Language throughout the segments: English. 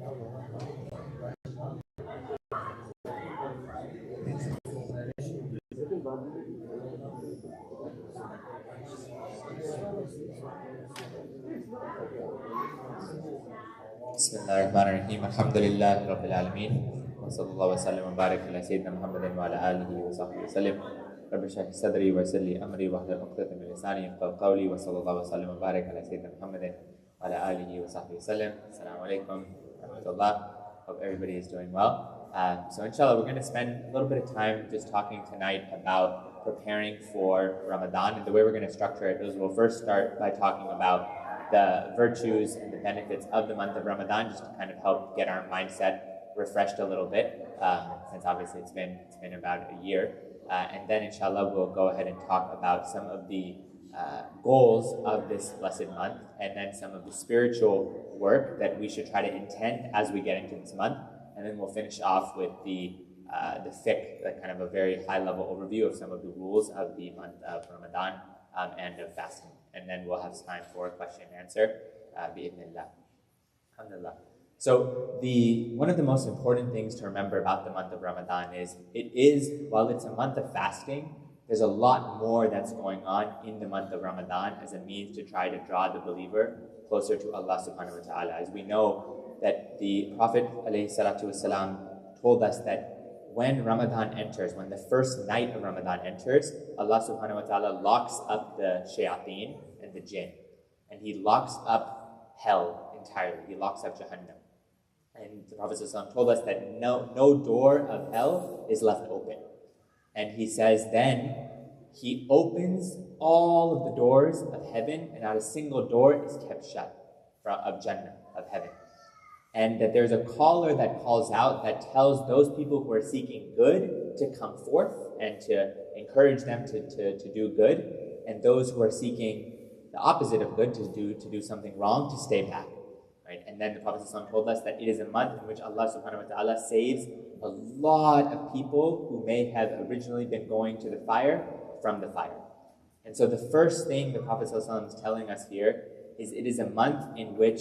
Bismillahirrahmanirrahim. Alhamdulillahi Rabbil Alameen. Wa sallallahu wa sallam wa barak ala Sayyidina Muhammadin wa ala alihi wa sahbihi wa sallim. Rabbi shrah sadri wa yassir li amri wa hlul 'uqdatan min lisani yafqahu qawli wa sallallahu wa sallam wa barak ala Sayyidina Muhammadin wa ala alihi wa sahbihi wa sallim. Assalamu alaikum wa rahmatullah. Hope everybody is doing well. So inshallah, we're going to spend a little bit of time just talking tonight about preparing for Ramadan. And the way we're going to structure it is we'll first start by talking about the virtues and the benefits of the month of Ramadan, just to kind of help get our mindset refreshed a little bit, since obviously it's been about a year. And then inshallah we'll go ahead and talk about some of the goals of this blessed month, and then some of the spiritual work that we should try to intend as we get into this month. And then we'll finish off with the fiqh, kind of a very high level overview of some of the rules of the month of Ramadan and of fasting. And then we'll have time for question and answer, bi'idhnillah. Alhamdulillah. So one of the most important things to remember about the month of Ramadan is, while it's a month of fasting, there's a lot more that's going on in the month of Ramadan as a means to try to draw the believer closer to Allah subhanahu wa ta'ala. As we know that the Prophet ﷺ told us that when Ramadan enters, when the first night of Ramadan enters, Allah subhanahu wa ta'ala locks up the shayateen and the jinn. And He locks up hell entirely. He locks up Jahannam. And the Prophet ﷺ told us that no door of hell is left open. And he says then, He opens all of the doors of heaven, and not a single door is kept shut of Jannah, of heaven. And that there's a caller that calls out that tells those people who are seeking good to come forth and to encourage them to do good, and those who are seeking the opposite of good to do something wrong, to stay back. Right? And then the Prophet ﷺ told us that it is a month in which Allah subhanahu wa ta'ala saves a lot of people who may have originally been going to the fire from the fire. And so the first thing the Prophet ﷺ is telling us here is it is a month in which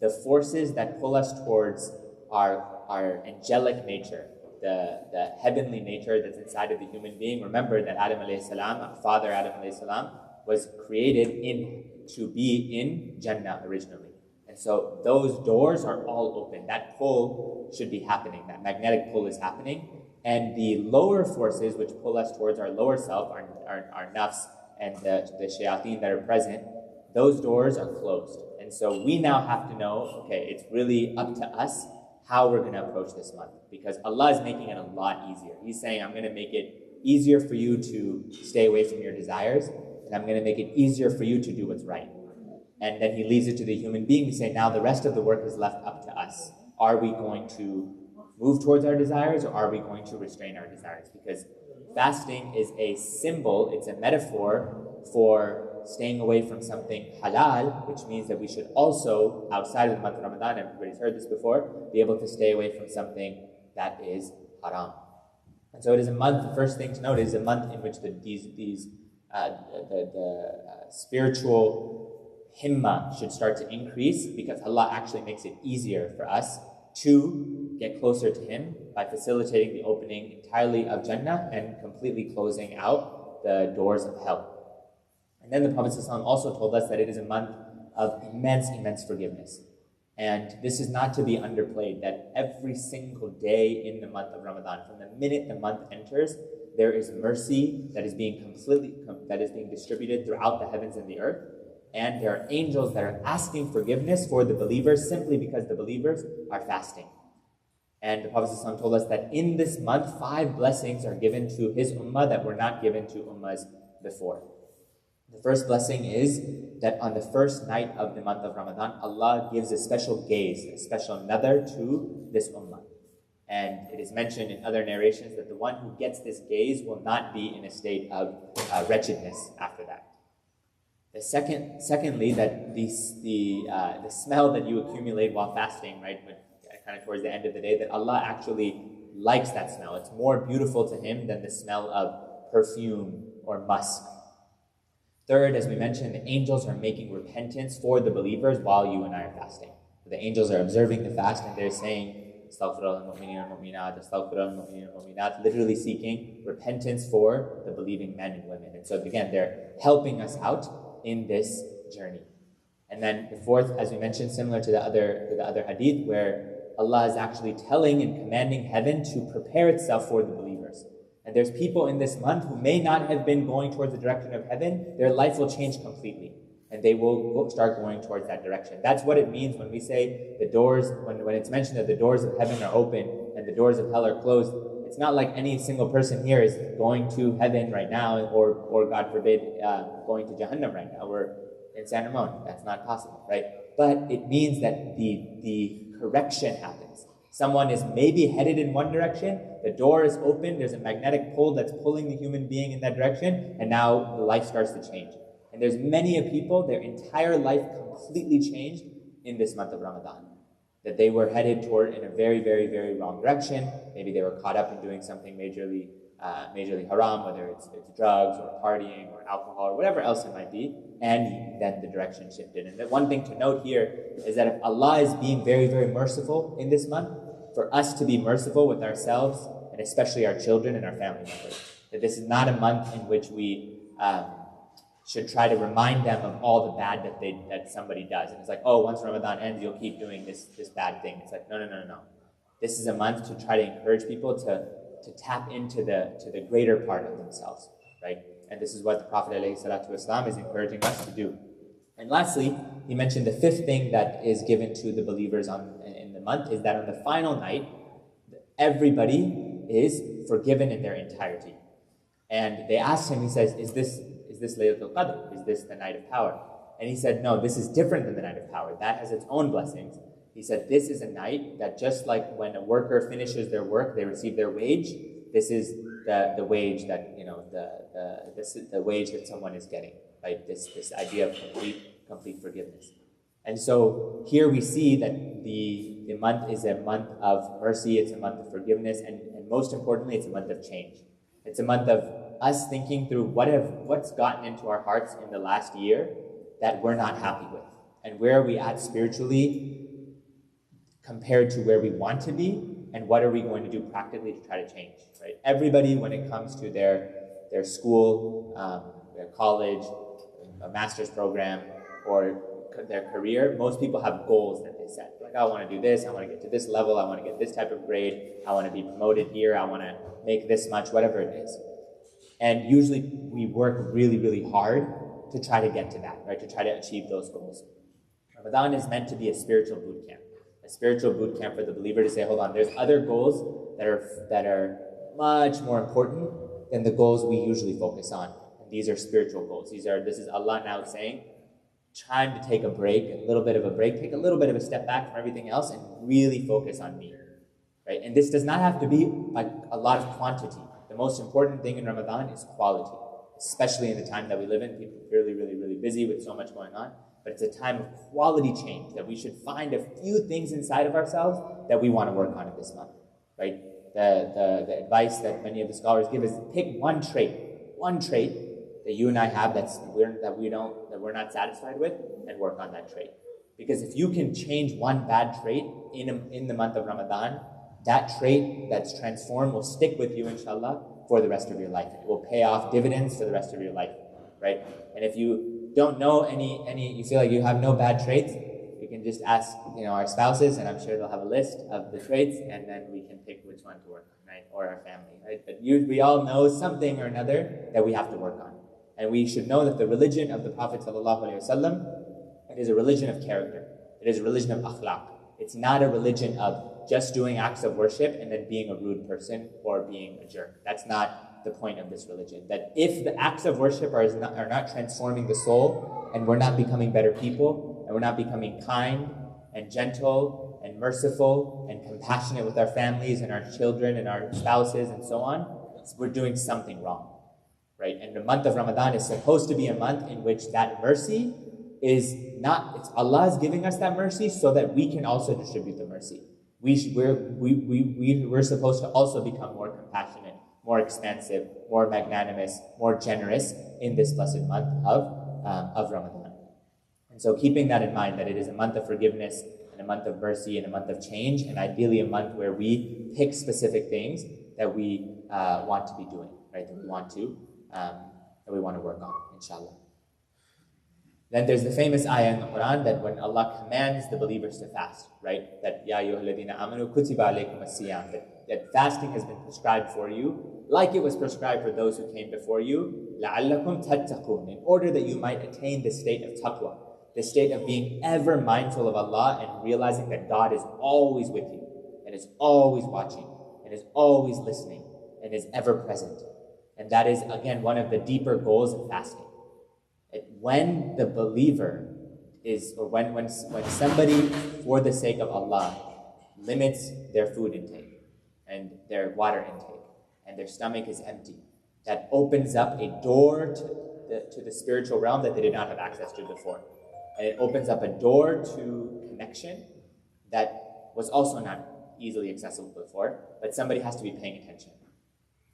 the forces that pull us towards our angelic nature, the heavenly nature that's inside of the human being. Remember that Adam alayhi salam, our father Adam alayhi salam, was created to be in Jannah originally. And so those doors are all open. That pull should be happening. That magnetic pull is happening. And the lower forces which pull us towards our lower self, our nafs and the shayateen that are present, those doors are closed. And so we now have to know, okay, it's really up to us how we're going to approach this month, because Allah is making it a lot easier. He's saying, I'm going to make it easier for you to stay away from your desires, and I'm going to make it easier for you to do what's right. And then He leaves it to the human being to say, now the rest of the work is left up to us. Are we going to move towards our desires, or are we going to restrain our desires? Because fasting is a symbol, it's a metaphor for staying away from something halal, which means that we should also, outside of the month of Ramadan, everybody's heard this before, be able to stay away from something that is haram. And so it is a month, the first thing to note is a month in which the spiritual himma should start to increase, because Allah actually makes it easier for us to get closer to Him by facilitating the opening entirely of Jannah and completely closing out the doors of hell. And then the Prophet ﷺ also told us that it is a month of immense forgiveness. And this is not to be underplayed, that every single day in the month of Ramadan, from the minute the month enters, there is mercy that is being distributed throughout the heavens and the earth. And there are angels that are asking forgiveness for the believers simply because the believers are fasting. And the Prophet ﷺ told us that in this month, 5 blessings are given to his ummah that were not given to ummahs before. The first blessing is that on the first night of the month of Ramadan, Allah gives a special gaze, a special nadar to this ummah. And it is mentioned in other narrations that the one who gets this gaze will not be in a state of wretchedness after that. Secondly, that the smell that you accumulate while fasting, right, kind of towards the end of the day, that Allah actually likes that smell. It's more beautiful to Him than the smell of perfume or musk. Third, as we mentioned, the angels are making repentance for the believers while you and I are fasting. The The angels are observing the fast and they're saying, Astaghfirullah al-mu'mineen al-mu'minat, Astaghfirullah al-mu'mineen al-mu'minat, literally seeking repentance for the believing men and women. And so again, they're helping us out in this journey. And then the fourth, as we mentioned, similar to the other hadith, where Allah is actually telling and commanding heaven to prepare itself for the believers. And there's people in this month who may not have been going towards the direction of heaven. Their life will change completely, and they will start going towards that direction. That's what it means when we say the doors, when it's mentioned that the doors of heaven are open and the doors of hell are closed. It's not like any single person here is going to heaven right now, or God forbid, going to Jahannam right now. We're in San Ramon. That's not possible, right? But it means that the correction happens. Someone is maybe headed in one direction, the door is open, there's a magnetic pull that's pulling the human being in that direction, and now the life starts to change. And there's many of people, their entire life completely changed in this month of Ramadan. That they were headed toward in a very, very, very wrong direction. Maybe they were caught up in doing something majorly haram, whether it's drugs or partying or alcohol or whatever else it might be, and then the direction shifted. And the one thing to note here is that if Allah is being very, very merciful in this month, for us to be merciful with ourselves, and especially our children and our family members. That this is not a month in which we should try to remind them of all the bad that somebody does. And it's like, oh, once Ramadan ends, you'll keep doing this bad thing. It's like, no. This is a month to try to encourage people to tap into the greater part of themselves, right? And this is what the Prophet ﷺ is encouraging us to do. And lastly, he mentioned the fifth thing that is given to the believers in the month is that on the final night, everybody is forgiven in their entirety. And they asked him, he says, is this Laylatul Qadr? Is this the night of power? And he said, no, this is different than the night of power. That has its own blessings. He said, this is a night that just like when a worker finishes their work, they receive their wage. This is the wage that, the wage that someone is getting, right? This idea of complete forgiveness. And so here we see that the month is a month of mercy, it's a month of forgiveness, and most importantly, it's a month of change. It's a month of us thinking through what's gotten into our hearts in the last year that we're not happy with, and where are we at spiritually compared to where we want to be, and what are we going to do practically to try to change, right? Everybody, when it comes to their school, their college, a master's program, or their career, most people have goals that they set. Like, I want to do this, I want to get to this level, I want to get this type of grade, I want to be promoted here, I want to make this much, whatever it is. And usually we work really, really hard to try to get to that, right? To try to achieve those goals. Ramadan is meant to be a spiritual boot camp. A spiritual boot camp for the believer to say, hold on, there's other goals that are much more important than the goals we usually focus on. And these are spiritual goals. This is Allah now saying, time to take a break, a little bit of a break, take a little bit of a step back from everything else and really focus on me, right? And this does not have to be like a lot of quantity. The most important thing in Ramadan is quality, especially in the time that we live in. People are really, really, really busy with so much going on. But it's a time of quality change, that we should find a few things inside of ourselves that we want to work on in this month, right? The advice that many of the scholars give is pick one trait that you and I have that we're not satisfied with, and work on that trait. Because if you can change one bad trait in the month of Ramadan, that trait that's transformed will stick with you, inshallah, for the rest of your life. It will pay off dividends for the rest of your life, right? And if you don't know you feel like you have no bad traits, you can just ask, our spouses, and I'm sure they'll have a list of the traits, and then we can pick which one to work on, right? Or our family, right? But we all know something or another that we have to work on. And we should know that the religion of the Prophet ﷺ, it is a religion of character. It is a religion of akhlaq. It's not a religion of just doing acts of worship and then being a rude person or being a jerk. That's not the point of this religion. That if the acts of worship are not transforming the soul, and we're not becoming better people, and we're not becoming kind and gentle and merciful and compassionate with our families and our children and our spouses and so on, we're doing something wrong. Right? And the month of Ramadan is supposed to be a month in which that mercy Allah is giving us that mercy so that we can also distribute the mercy. We're supposed to also become more compassionate, more expansive, more magnanimous, more generous in this blessed month of Ramadan. And so keeping that in mind, that it is a month of forgiveness and and a month of mercy and a month of change, and ideally a month where we pick specific things that we want to be doing, right? That we want to work on, inshallah. Then there's the famous ayah in the Quran that when Allah commands the believers to fast, right? That Ya ayyuhalladhina amanu kutiba alaykum as-siyam, that fasting has been prescribed for you, like it was prescribed for those who came before you, لَعَلَّكُمْ تَتَّقُونَ, in order that you might attain the state of taqwa, the state of being ever mindful of Allah and realizing that God is always with you, and is always watching, and is always listening, and is ever present. And that is, again, one of the deeper goals of fasting. When the believer is, or when somebody, for the sake of Allah, limits their food intake and their water intake, and their stomach is empty, that opens up a door to the spiritual realm that they did not have access to before. And it opens up a door to connection that was also not easily accessible before, but somebody has to be paying attention.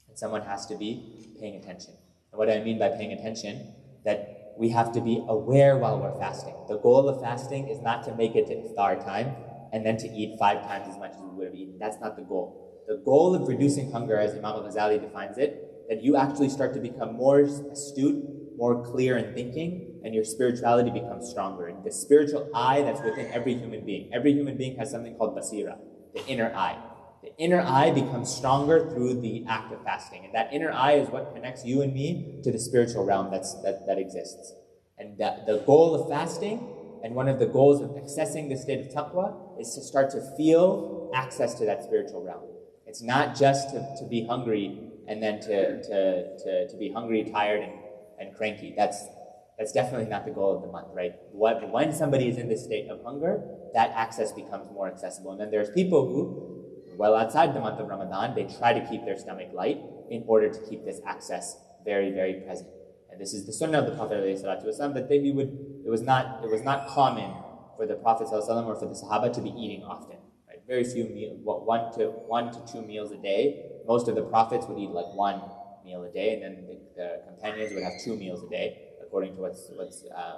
And someone has to be paying attention. And what I mean by paying attention, that we have to be aware while we're fasting. The goal of fasting is not to make it to iftar time and then to eat 5 times as much as we would have eaten. That's not the goal. The goal of reducing hunger, as Imam al-Ghazali defines it, that you actually start to become more astute, more clear in thinking, and your spirituality becomes stronger. And the spiritual eye that's within every human being has something called basira, the inner eye. The inner eye becomes stronger through the act of fasting. And that inner eye is what connects you and me to the spiritual realm that exists. And the goal of fasting, and one of the goals of accessing the state of taqwa, is to start to feel access to that spiritual realm. It's not just to be hungry and then to be hungry, tired, and cranky. That's definitely not the goal of the month, right? When somebody is in this state of hunger, that access becomes more accessible. And then there's people who, well outside the month of Ramadan, they try to keep their stomach light in order to keep this access very, very present. And this is the sunnah of the Prophet ﷺ, that it was not common for the Prophet ﷺ or for the Sahaba to be eating often. Right? Very few meals, one to two meals a day. Most of the Prophets would eat like 1 meal a day, and then the companions would have 2 meals a day, according to what's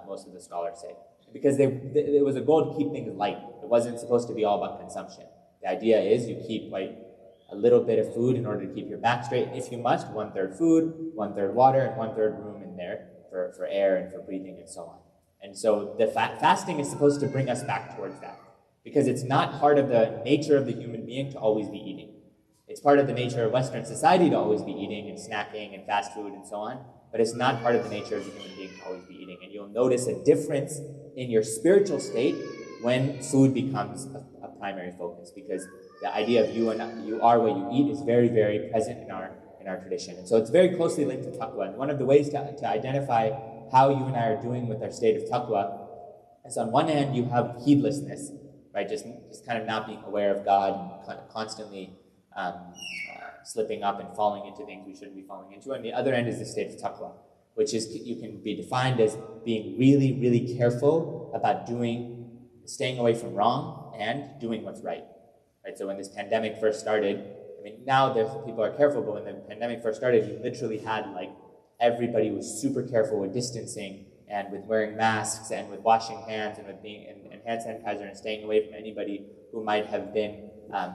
most of the scholars say. Because it was a goal to keep things light. It wasn't supposed to be all about consumption. The idea is you keep like a little bit of food in order to keep your back straight. If you must, 1/3 food, 1/3 water, and 1/3 room in there for air and for breathing and so on. And so the fasting is supposed to bring us back towards that, because it's not part of the nature of the human being to always be eating. It's part of the nature of Western society to always be eating and snacking and fast food and so on, but it's not part of the nature of the human being to always be eating. And you'll notice a difference in your spiritual state when food becomes a primary focus, because the idea of you are what you eat is very, very present in our tradition. And so it's very closely linked to taqwa. And one of the ways to identify how you and I are doing with our state of taqwa is, on one hand, you have heedlessness, right? Just kind of not being aware of God and constantly slipping up and falling into things we shouldn't be falling into. And the other end is the state of taqwa, which is, you can be defined as being really, really careful about staying away from wrong and doing what's right. Right? So when this pandemic first started, I mean, now people are careful, but when the pandemic first started, you literally had like everybody was super careful with distancing and with wearing masks and with washing hands and with being and hand sanitizer and staying away from anybody who might have been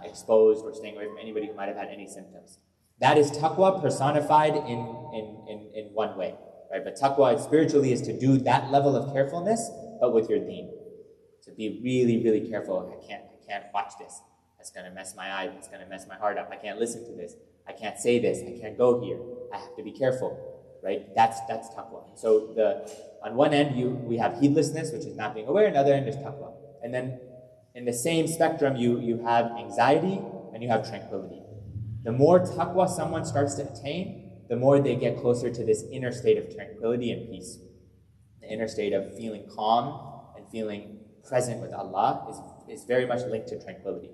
exposed, or staying away from anybody who might have had any symptoms. That is taqwa personified in one way, right? But taqwa spiritually is to do that level of carefulness, but with your deen. To be really, really careful. I can't watch this. That's going to mess my eye. It's going to mess my heart up. I can't listen to this. I can't say this. I can't go here. I have to be careful, right? That's taqwa. So on one end, we have heedlessness, which is not being aware, and the other end is taqwa. And then in the same spectrum, you have anxiety and you have tranquility. The more taqwa someone starts to attain, the more they get closer to this inner state of tranquility and peace. The inner state of feeling calm and feeling present with Allah is very much linked to tranquility.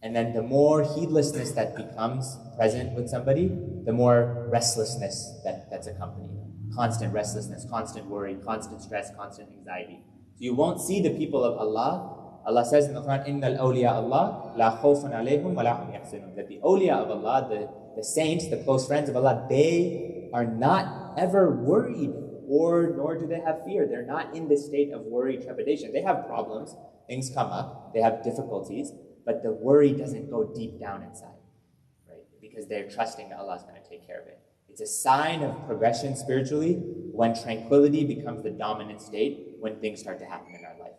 And then the more heedlessness that becomes present with somebody, the more restlessness that's accompanied. Constant restlessness, constant worry, constant stress, constant anxiety. So you won't see the people of Allah. Allah says in the Quran, "Innal awliya Allah la khawfun alayhim wa la hum yahzanun." That the awliya of Allah, the saints, the close friends of Allah, they are not ever worried, nor do they have fear. They're not in this state of worry, trepidation. They have problems. Things come up, they have difficulties, but the worry doesn't go deep down inside, right? Because they're trusting that Allah is going to take care of it. It's a sign of progression spiritually when tranquility becomes the dominant state when things start to happen in our life.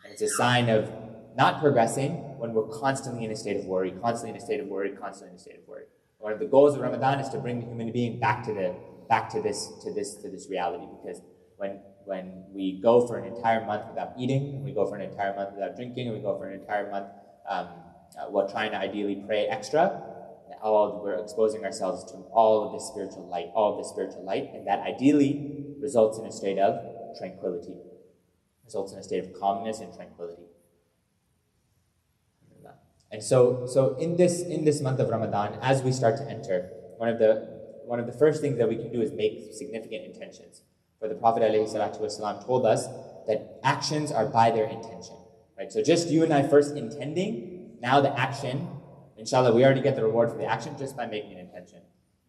And it's a sign of not progressing when we're constantly in a state of worry, constantly in a state of worry, constantly in a state of worry. One of the goals of Ramadan is to bring the human being back to this reality, because when we go for an entire month without eating, and we go for an entire month without drinking, and we go for an entire month while trying to ideally pray extra, we're exposing ourselves to all of this spiritual light, and that ideally results in a state of tranquility, results in a state of calmness and tranquility. And so in this month of Ramadan, as we start to enter, one of the first things that we can do is make significant intentions. For the Prophet ﷺ told us that actions are by their intention. Right? So just you and I first intending, now the action, inshallah, we already get the reward for the action just by making an intention.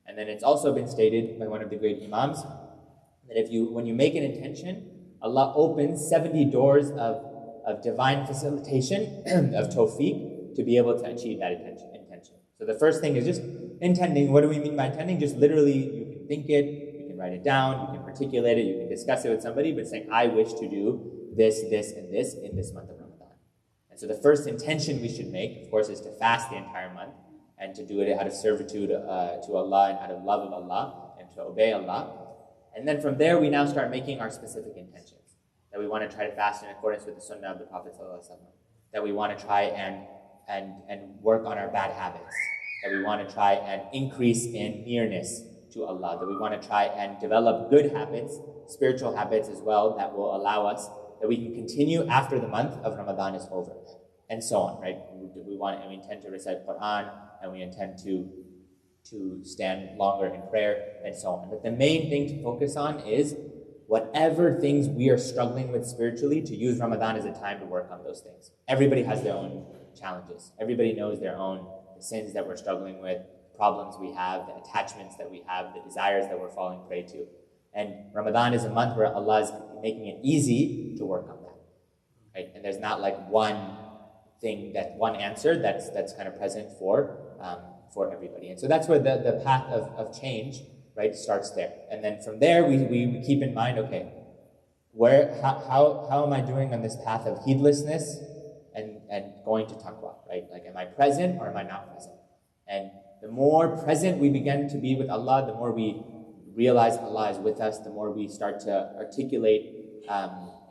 And then it's also been stated by one of the great Imams that when you make an intention, Allah opens 70 doors of divine facilitation, of tawfiq, to be able to achieve that intention. So the first thing is just intending. What do we mean by intending? Just literally, you can think it, you can write it down, you can articulate it, you can discuss it with somebody, but saying, I wish to do this, this, and this in this month of Ramadan. And so the first intention we should make, of course, is to fast the entire month and to do it out of servitude to Allah and out of love of Allah and to obey Allah. And then from there, we now start making our specific intentions. That we want to try to fast in accordance with the sunnah of the Prophet ﷺ. That we want to try and work on our bad habits. That we want to try and increase in nearness to Allah. That we want to try and develop good habits, spiritual habits as well, that will allow us, that we can continue after the month of Ramadan is over. And so on, right? We intend to recite Quran, and we intend to stand longer in prayer, and so on. But the main thing to focus on is whatever things we are struggling with spiritually, to use Ramadan as a time to work on those things. Everybody has their own challenges. Everybody knows their own sins that we're struggling with, problems we have, the attachments that we have, the desires that we're falling prey to. And Ramadan is a month where Allah is making it easy to work on that. Right? And there's not like one answer that's kind of present for everybody. And so that's where the path of change, right, starts there. And then from there, we keep in mind, okay, how am I doing on this path of heedlessness and going to taqwa, right? Like, am I present or am I not present? And the more present we begin to be with Allah, the more we realize Allah is with us, the more we start to articulate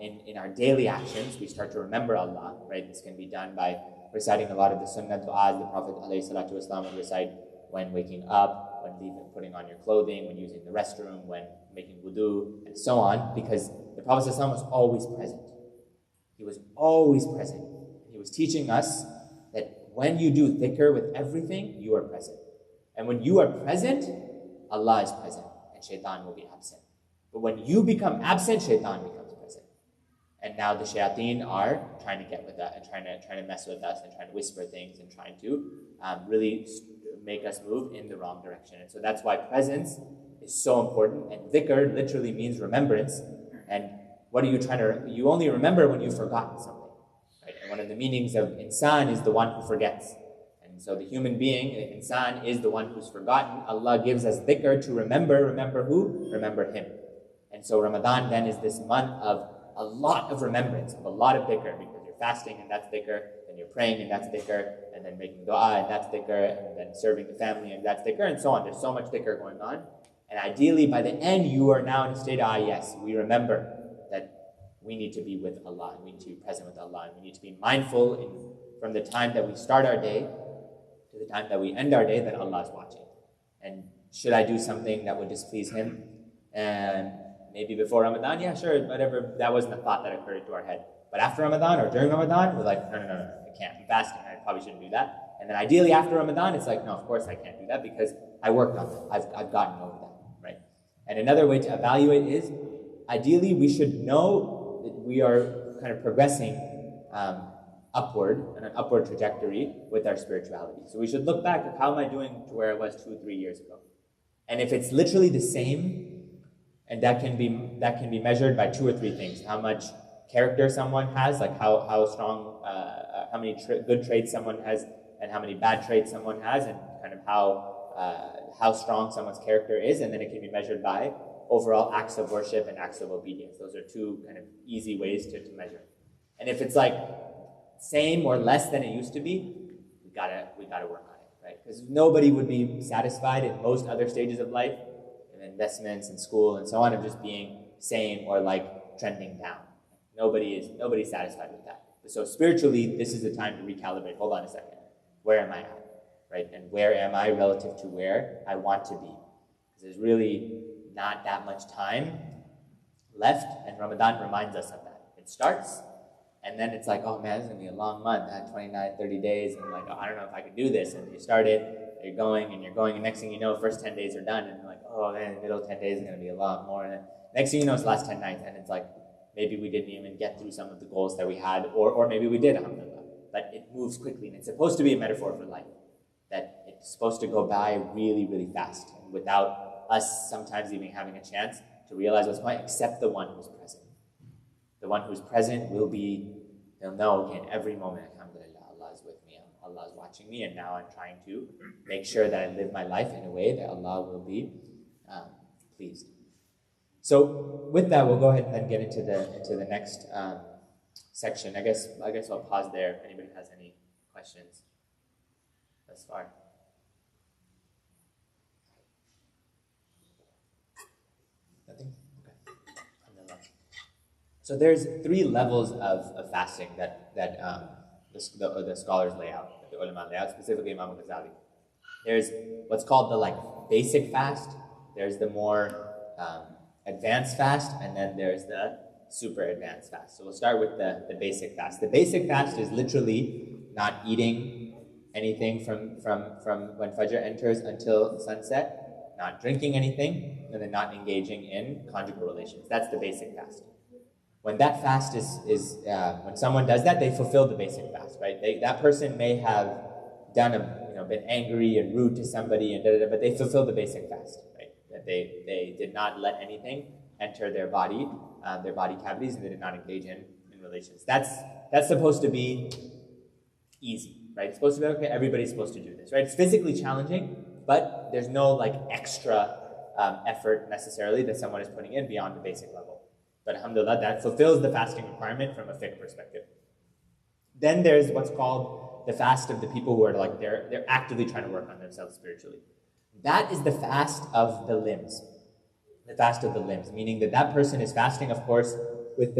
in our daily actions, we start to remember Allah, right? This can be done by reciting a lot of the sunnah du'as the Prophet ﷺ would recite when waking up, when leaving, putting on your clothing, when using the restroom, when making wudu, and so on, because the Prophet ﷺ was always present. He was always present. He was teaching us that when you do dhikr with everything, you are present. And when you are present, Allah is present, and shaitan will be absent. But when you become absent, shaitan becomes present. And now the shayateen are trying to get with that and trying to mess with us and trying to whisper things and trying to really make us move in the wrong direction. And so that's why presence is so important. And dhikr literally means remembrance. And what are you trying to? You only remember when you've forgotten something. Right? And one of the meanings of insan is the one who forgets. And so the human being, insan, is the one who's forgotten. Allah gives us dhikr to remember. Remember who? Remember Him. And so Ramadan then is this month of a lot of remembrance, of a lot of dhikr, because you're fasting and that's dhikr, then you're praying and that's dhikr, and then making dua and that's dhikr, and then serving the family and that's dhikr, and so on. There's so much dhikr going on. And ideally, by the end, you are now in a state of, yes, we remember that we need to be with Allah, and we need to be present with Allah, and we need to be mindful from the time that we start our day to the time that we end our day that Allah is watching. And should I do something that would displease Him? And maybe before Ramadan, yeah, sure, whatever. That wasn't a thought that occurred into our head. But after Ramadan or during Ramadan, we're like, no, I can't. I'm fasting. I probably shouldn't do that. And then ideally after Ramadan, it's like, no, of course I can't do that because I worked on it. I've gotten over that, right? And another way to evaluate is, ideally we should know that we are kind of progressing upward, on an upward trajectory with our spirituality. So we should look back at how am I doing to where I was 2 or 3 years ago. And if it's literally the same, and that can be measured by 2 or 3 things. How much character someone has, like how strong good traits someone has and how many bad traits someone has, and kind of how strong someone's character is, and then it can be measured by overall acts of worship and acts of obedience. Those are two kind of easy ways to measure. And if it's like same or less than it used to be, we gotta work on it, right? Because nobody would be satisfied in most other stages of life, in investments and school and so on, of just being same or like trending down. Nobody's satisfied with that. So spiritually, this is the time to recalibrate. Hold on a second. Where am I at? Right? And where am I relative to where I want to be? Because there's really not that much time left, and Ramadan reminds us of that. It starts, and then it's like, oh man, it's going to be a long month. I had 29, 30 days, and I'm like, oh, I don't know if I could do this. And you start it, you're going, and next thing you know, first 10 days are done, and you're like, oh man, the middle 10 days is going to be a lot more. And then next thing you know, it's the last 10 nights, and it's like, maybe we didn't even get through some of the goals that we had, or maybe we did, alhamdulillah. But it moves quickly, and it's supposed to be a metaphor for life, that it's supposed to go by really, really fast, and without us sometimes even having a chance to realize what's going on, except the one who's present. The one who's present they'll know, okay, in every moment, alhamdulillah, Allah is with me, Allah is watching me, and now I'm trying to make sure that I live my life in a way that Allah will be pleased. So with that, we'll go ahead and then get into the next section. I guess I'll pause there if anybody has any questions thus far. Nothing? Okay. So there's 3 levels of fasting that the scholars lay out, the ulama lay out, specifically Imam Ghazali. There's what's called the basic fast. There's the more advanced fast, and then there's the super advanced fast. So we'll start with the basic fast. The basic fast is literally not eating anything from when Fajr enters until sunset, not drinking anything, and then not engaging in conjugal relations. That's the basic fast. When that fast is when someone does that, they fulfill the basic fast, right? That person may have been angry and rude to somebody and but they fulfill the basic fast, right? That they did not let anything enter their body cavities, and they did not engage in relations. That's supposed to be easy, right? It's supposed to be okay. Everybody's supposed to do this, right? It's physically challenging, but there's no extra effort necessarily that someone is putting in beyond the basic level. But alhamdulillah, that fulfills the fasting requirement from a fiqh perspective. Then there's what's called the fast of the people who are they're actively trying to work on themselves spiritually. That is the fast of the limbs. The fast of the limbs, meaning that person is fasting, of course, with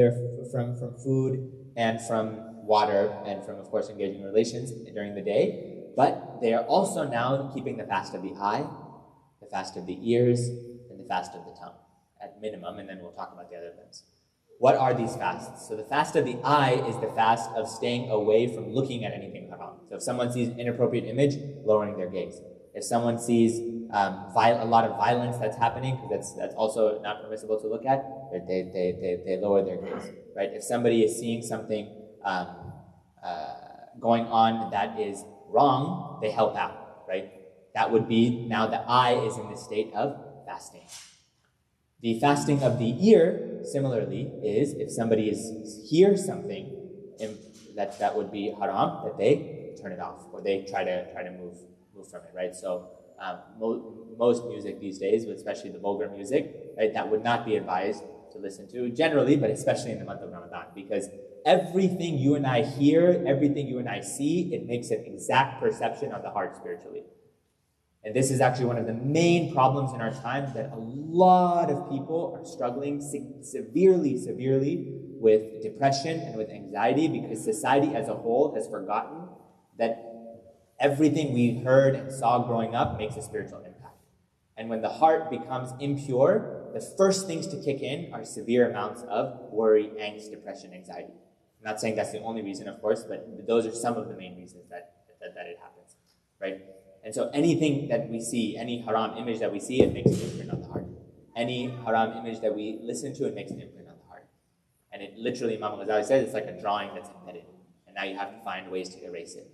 from food and from water and from, of course, engaging in relations during the day. But they are also now keeping the fast of the eye, the fast of the ears, and the fast of the tongue at minimum, and then we'll talk about the other limbs. What are these fasts? So the fast of the eye is the fast of staying away from looking at anything haram. So if someone sees an inappropriate image, lowering their gaze. If someone sees a lot of violence that's happening, because that's also not permissible to look at, they lower their gaze, right? If somebody is seeing something going on that is wrong, they help out, right? That would be, now the eye is in the state of fasting. The fasting of the ear, similarly, is if somebody hears something that would be haram, that they turn it off, or they try to move from it, right? So most music these days, especially the vulgar music, right, that would not be advised to listen to generally, but especially in the month of Ramadan, because everything you and I hear, everything you and I see, it makes an exact perception on the heart spiritually. And this is actually one of the main problems in our time, that a lot of people are struggling severely with depression and with anxiety, because society as a whole has forgotten that everything we heard and saw growing up makes a spiritual impact. And when the heart becomes impure, the first things to kick in are severe amounts of worry, angst, depression, anxiety. I'm not saying that's the only reason, of course, but those are some of the main reasons that it happens, right? And so anything that we see, any haram image that we see, it makes an imprint on the heart. Any haram image that we listen to, it makes an imprint on the heart. And it literally, Imam Ghazali says, it's like a drawing that's embedded. And now you have to find ways to erase it,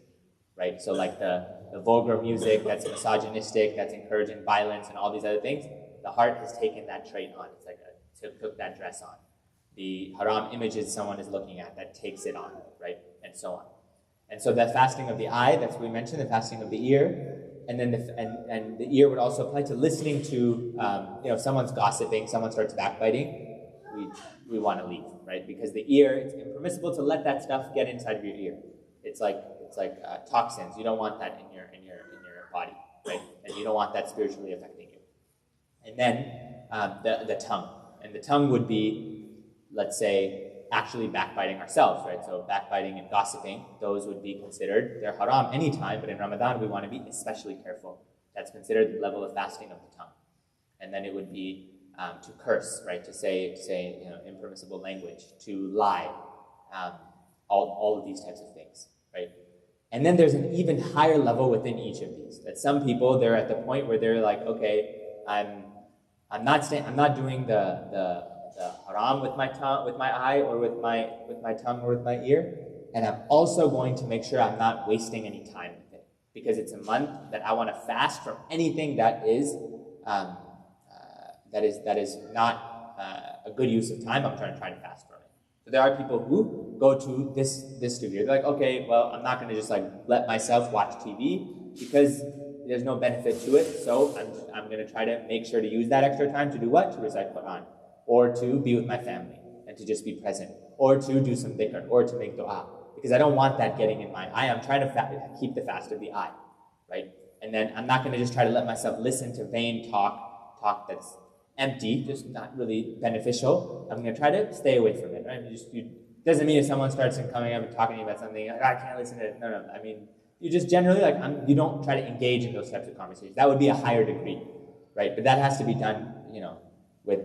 right? So like the vulgar music that's misogynistic, that's encouraging violence and all these other things, the heart has taken that trait on. It's like took that dress on. The haram images someone is looking at, that takes it on, right? and so on. And so that fasting of the eye, that's what we mentioned, the fasting of the ear, and then the ear would also apply to listening to, if someone's gossiping, someone starts backbiting, we want to leave, right? Because the ear, it's impermissible to let that stuff get inside of your ear. It's like toxins. You don't want that in your body, right? And you don't want that spiritually affecting you. And then the tongue, and the tongue would be, let's say, actually backbiting ourselves, right? So backbiting and gossiping, those would be considered, they're haram anytime, but in Ramadan we want to be especially careful. That's considered the level of fasting of the tongue. And then it would be to curse, right? To say impermissible language, to lie, all of these types of things, right? And then there's an even higher level within each of these. That some people, they're at the point where they're like, okay, I'm not doing the haram with my tongue, with my eye, or with my tongue, or with my ear, and I'm also going to make sure I'm not wasting any time with it, because it's a month that I want to fast from anything that is not a good use of time. I'm trying to fast from it. So there are people who go to this degree. They're like, okay, well, I'm not going to just let myself watch TV because there's no benefit to it. So I'm going to try to make sure to use that extra time to do what? To recite Quran, or to be with my family, and to just be present, or to do some dhikr, or to make dua. Because I don't want that getting in my eye. I'm trying to keep the fast of the eye, right? And then I'm not going to just try to let myself listen to vain talk that's empty, just not really beneficial. I'm going to try to stay away from it, right? Doesn't mean if someone starts coming up and talking to you about something, I can't listen to it. No. I mean, you just generally, you don't try to engage in those types of conversations. That would be a higher degree, right? But that has to be done, with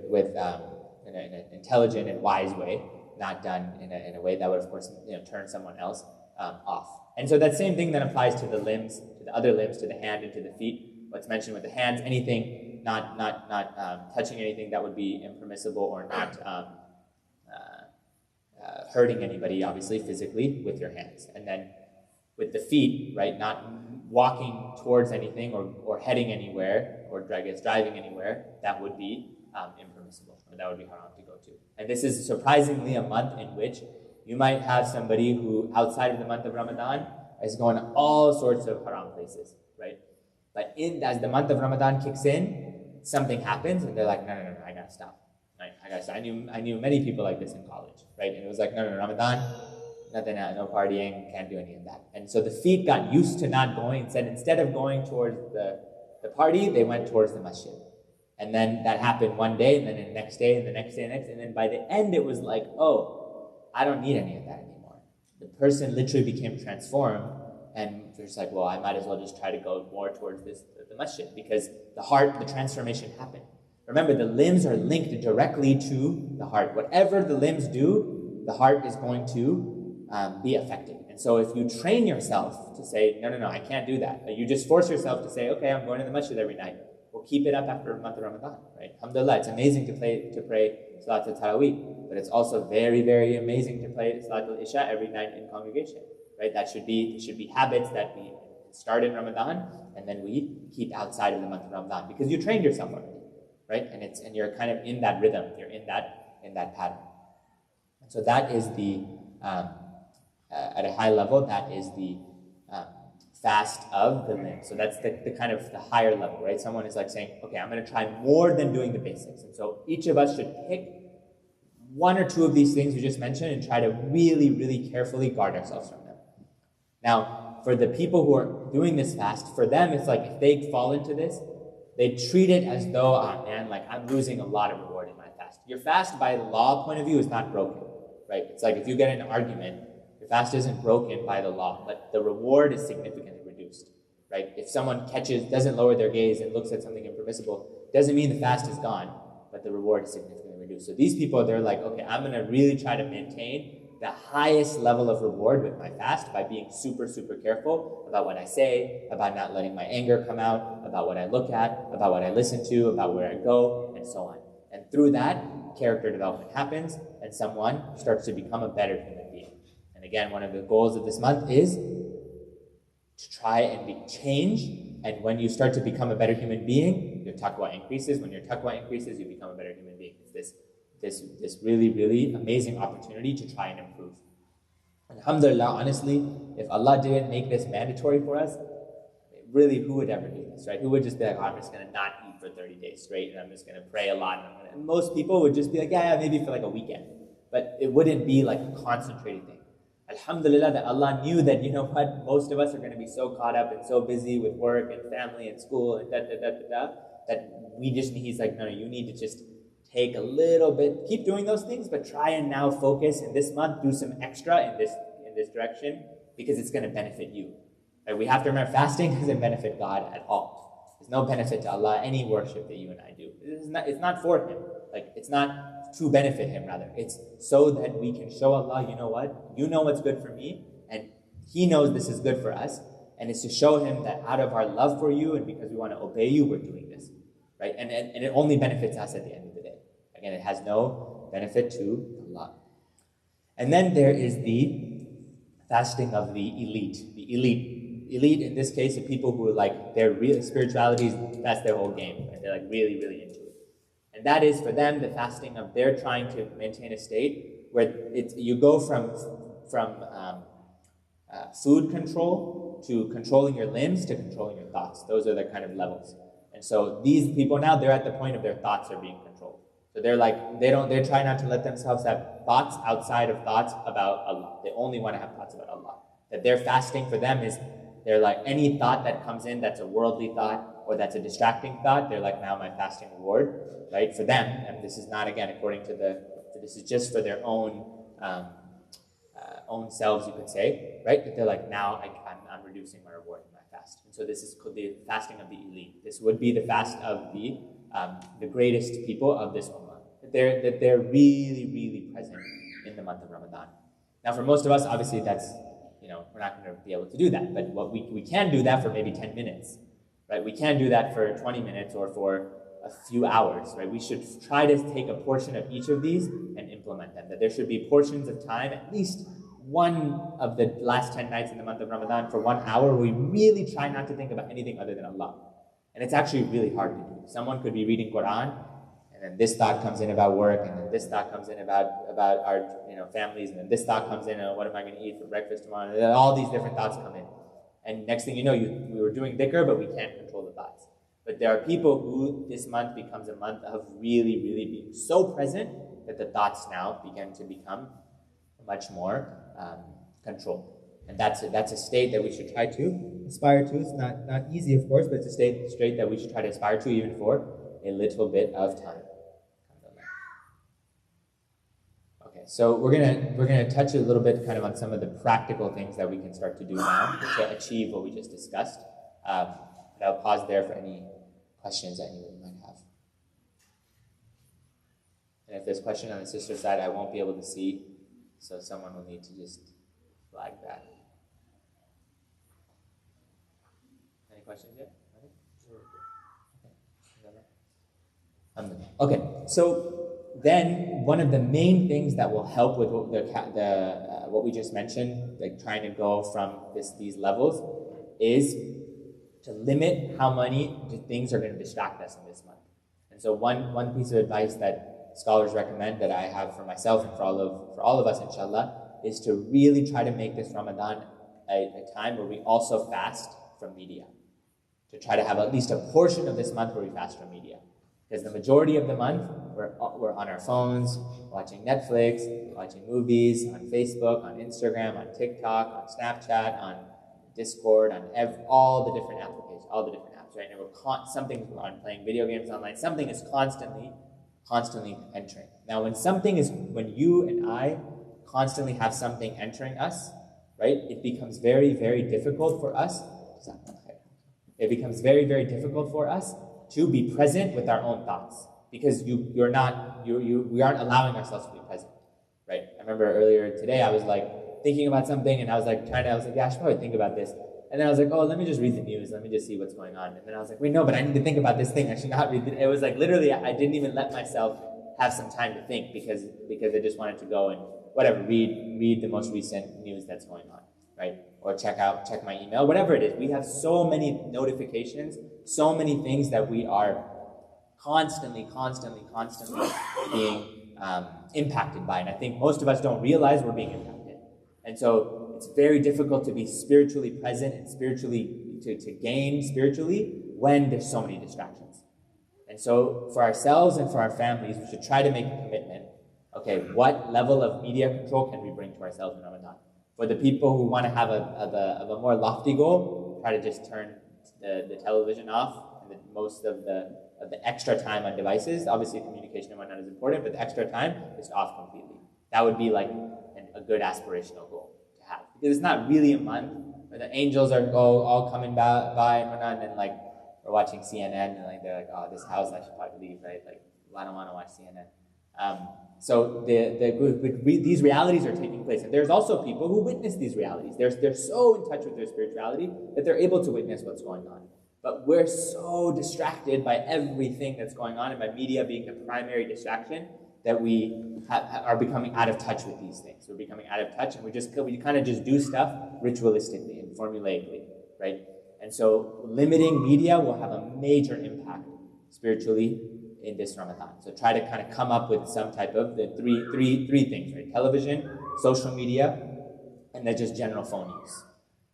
in an intelligent and wise way, not done in a way that would, of course, turn someone else off. And so that same thing then applies to the limbs, to the other limbs, to the hand and to the feet. What's mentioned with the hands, anything, not touching anything that would be impermissible, or not hurting anybody, obviously, physically, with your hands. And then with the feet, right, not walking towards anything or heading anywhere, or driving anywhere, that would be impermissible, or that would be haram to go to. And this is surprisingly a month in which you might have somebody who, outside of the month of Ramadan, is going to all sorts of haram places, right? But as the month of Ramadan kicks in, something happens, and they're like, no, I gotta stop. Right? I gotta stop. I knew many people like this in college, right? And it was like, no, Ramadan, nothing, no partying, can't do any of that. And so the feet got used to not going, and said instead of going towards the party, they went towards the masjid. And then that happened one day, and then the next day, and the next day, and then by the end, it was like, oh, I don't need any of that anymore. The person literally became transformed, and they're just like, well, I might as well just try to go more towards the masjid, because the transformation happened. Remember, the limbs are linked directly to the heart. Whatever the limbs do, the heart is going to be affected. And so if you train yourself to say, no, I can't do that, you just force yourself to say, okay, I'm going to the masjid every night. We'll keep it up after the month of Ramadan, right? Alhamdulillah, it's amazing to pray Salatul Taraweeh, but it's also very, very amazing to pray Salatul Isha every night in congregation, right? That should be habits that we start in Ramadan, and then we keep outside of the month of Ramadan, because you trained yourself already, right? And you're kind of in that rhythm, you're in that pattern. And so that is the at a high level, that is the fast of the limb. So that's the kind of the higher level, right? Someone is like saying, okay, I'm going to try more than doing the basics. And so each of us should pick one or two of these things we just mentioned and try to really, really carefully guard ourselves from them. Now, for the people who are doing this fast, for them, it's like if they fall into this, they treat it as though, I'm losing a lot of reward in my fast. Your fast, by the law point of view, is not broken, right? It's like if you get in an argument, your fast isn't broken by the law, but the reward is significantly reduced, right? If someone doesn't lower their gaze and looks at something impermissible, doesn't mean the fast is gone, but the reward is significantly reduced. So these people, they're like, okay, I'm going to really try to maintain the highest level of reward with my fast by being super, super careful about what I say, about not letting my anger come out, about what I look at, about what I listen to, about where I go, and so on. And through that, character development happens, and someone starts to become a better human being. And again, one of the goals of this month is to try and change. And when you start to become a better human being, your taqwa increases. When your taqwa increases, you become a better human being. It's this really, really amazing opportunity to try and improve. And Alhamdulillah, honestly, if Allah didn't make this mandatory for us, really, who would ever do this, right? Who would just be like, oh, I'm just going to not eat for 30 days straight, and I'm just going to pray a lot. And most people would just be like, yeah, maybe for like a weekend. But it wouldn't be like a concentrated thing. Alhamdulillah that Allah knew that, you know what, most of us are going to be so caught up and so busy with work and family and school and that we just, he's like, no, you need to just take a little bit, keep doing those things, but try and now focus in this month, do some extra in this direction, because it's going to benefit you. Right? We have to remember, fasting doesn't benefit God at all. There's no benefit to Allah, any worship that you and I do. It's not for Him. Like, it's not to benefit Him, rather. It's so that we can show Allah, you know what? You know what's good for me, and He knows this is good for us, and it's to show Him that out of our love for you and because we want to obey you, we're doing this. Right? And it only benefits us at the end of the day. Again, it has no benefit to Allah. And then there is the fasting of the elite. The elite in this case are people who like their real spirituality, that's their whole game. Right? They're like really, really into it. And that is for them the fasting of they're trying to maintain a state where you go from food control to controlling your limbs to controlling your thoughts. Those are the kind of levels. And so these people now, they're at the point of their thoughts are being controlled. So they're like, they try not to let themselves have thoughts outside of thoughts about Allah. They only want to have thoughts about Allah. That their fasting for them is, they're like, any thought that comes in that's a worldly thought or that's a distracting thought, they're like, now my fasting reward, right? For them, and this is not, again, according to this is just for their own selves, you could say, right? That they're like, now I'm reducing my reward in my fast. And so this is called the fasting of the elite. This would be the fast of the greatest people of this ummah. That they're really, really present in the month of Ramadan. Now, for most of us, obviously, that's, we're not going to be able to do that. But what we can do that for maybe 10 minutes, right? We can do that for 20 minutes or for a few hours, right? We should try to take a portion of each of these and implement them. That there should be portions of time, at least one of the last 10 nights in the month of Ramadan for 1 hour, where we really try not to think about anything other than Allah. And it's actually really hard to do. Someone could be reading Quran, and then this thought comes in about work, and then this thought comes in about our families, and then this thought comes in, what am I going to eat for breakfast tomorrow? And all these different thoughts come in. And next thing you know, we were doing dhikr, but we can't control the thoughts. But there are people who this month becomes a month of really, really being so present that the thoughts now begin to become much more controlled. And that's a state that we should try to aspire to. It's not easy, of course, but it's a state that we should try to aspire to even for a little bit of time. Okay, so we're gonna touch a little bit kind of on some of the practical things that we can start to do now to achieve what we just discussed. But I'll pause there for any questions that anyone might have. And if there's a question on the sister side, I won't be able to see, so someone will need to just flag that. Any questions yet? Okay, so then one of the main things that will help with what we just mentioned, like trying to go from these levels, is to limit how many things are going to distract us in this month. And so one piece of advice that scholars recommend, that I have for myself and for all of us, inshallah, is to really try to make this Ramadan a time where we also fast from media. To try to have at least a portion of this month where we fast from media. Because the majority of the month, we're on our phones, watching Netflix, watching movies, on Facebook, on Instagram, on TikTok, on Snapchat, on Discord, on all the different applications, all the different apps, right? And we're on playing video games online. Something is constantly entering. Now, when you and I constantly have something entering us, right? It becomes very, very difficult for us. It becomes very, very difficult for us to be present with our own thoughts, because we aren't allowing ourselves to be present, right? I remember earlier today I was like thinking about something, and I was like, yeah, I should probably think about this. And then I was like, oh, let me just read the news. Let me just see what's going on. And then I was like, wait, no, but I need to think about this thing. I should not read it. It was like literally I didn't even let myself have some time to think because I just wanted to go and whatever, read the most recent news that's going on, right? Or check my email, whatever it is. We have so many notifications, so many things that we are constantly being impacted by. And I think most of us don't realize we're being impacted, And so it's very difficult to be spiritually present and to gain spiritually when there's so many distractions. And so for ourselves and for our families, we should try to make a commitment. Okay, what level of media control can we bring to ourselves in Ramadan? For the people who want to have a more lofty goal, try to just turn the television off, and most of the extra time on devices. Obviously, communication and whatnot is important, but the extra time is off completely. That would be like a good aspirational goal to have, because it's not really a month where the angels are all coming by and whatnot, and then like we're watching CNN and like they're like, oh, this house I should probably leave, right? Like, well, I don't want to watch CNN. So these realities are taking place, and there's also people who witness these realities. They're so in touch with their spirituality that they're able to witness what's going on. But we're so distracted by everything that's going on, and by media being the primary distraction, that we are becoming out of touch with these things. We're becoming out of touch, and we kind of just do stuff ritualistically and formulaically, right? And so limiting media will have a major impact spiritually in this Ramadan. So try to kind of come up with some type of the three things, right? Television, social media, and then just general phone use.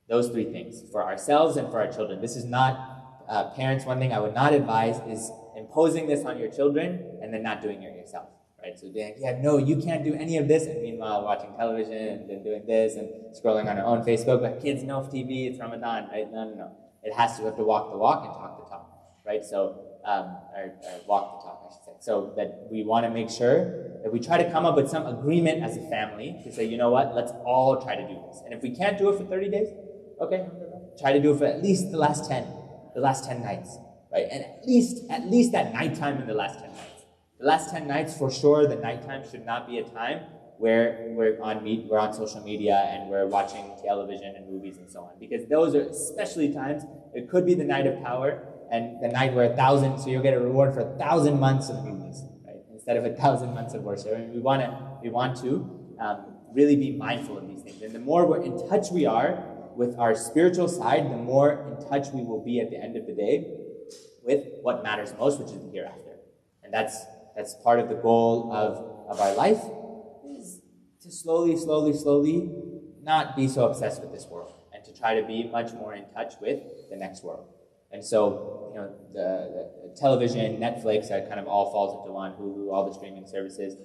Those three things for ourselves and for our children. This is not, parents, one thing I would not advise is imposing this on your children and then not doing it yourself, right? So being, yeah, no, you can't do any of this, and meanwhile watching television and then doing this and scrolling on our own Facebook, but kids know TV, it's Ramadan, right? No. You have to walk the walk and talk the talk, right? So, or walk the talk, I should say. So that we want to make sure that we try to come up with some agreement as a family to say, you know what, let's all try to do this. And if we can't do it for 30 days, okay, try to do it for at least the last 10 nights, right? And at least at nighttime in the last 10 nights. The last 10 nights, for sure, the nighttime should not be a time where we're on social media and we're watching television and movies and so on. Because those are especially times, it could be the night of power, and the night where so you'll get a reward for 1,000 months of movies, right? Instead of 1,000 months of worship. I mean, we want to really be mindful of these things. And the more in touch we are with our spiritual side, the more in touch we will be at the end of the day with what matters most, which is the hereafter. And that's part of the goal of our life, is to slowly not be so obsessed with this world, and to try to be much more in touch with the next world. And so, the television, Netflix, that kind of all falls into one, Hulu, all the streaming services,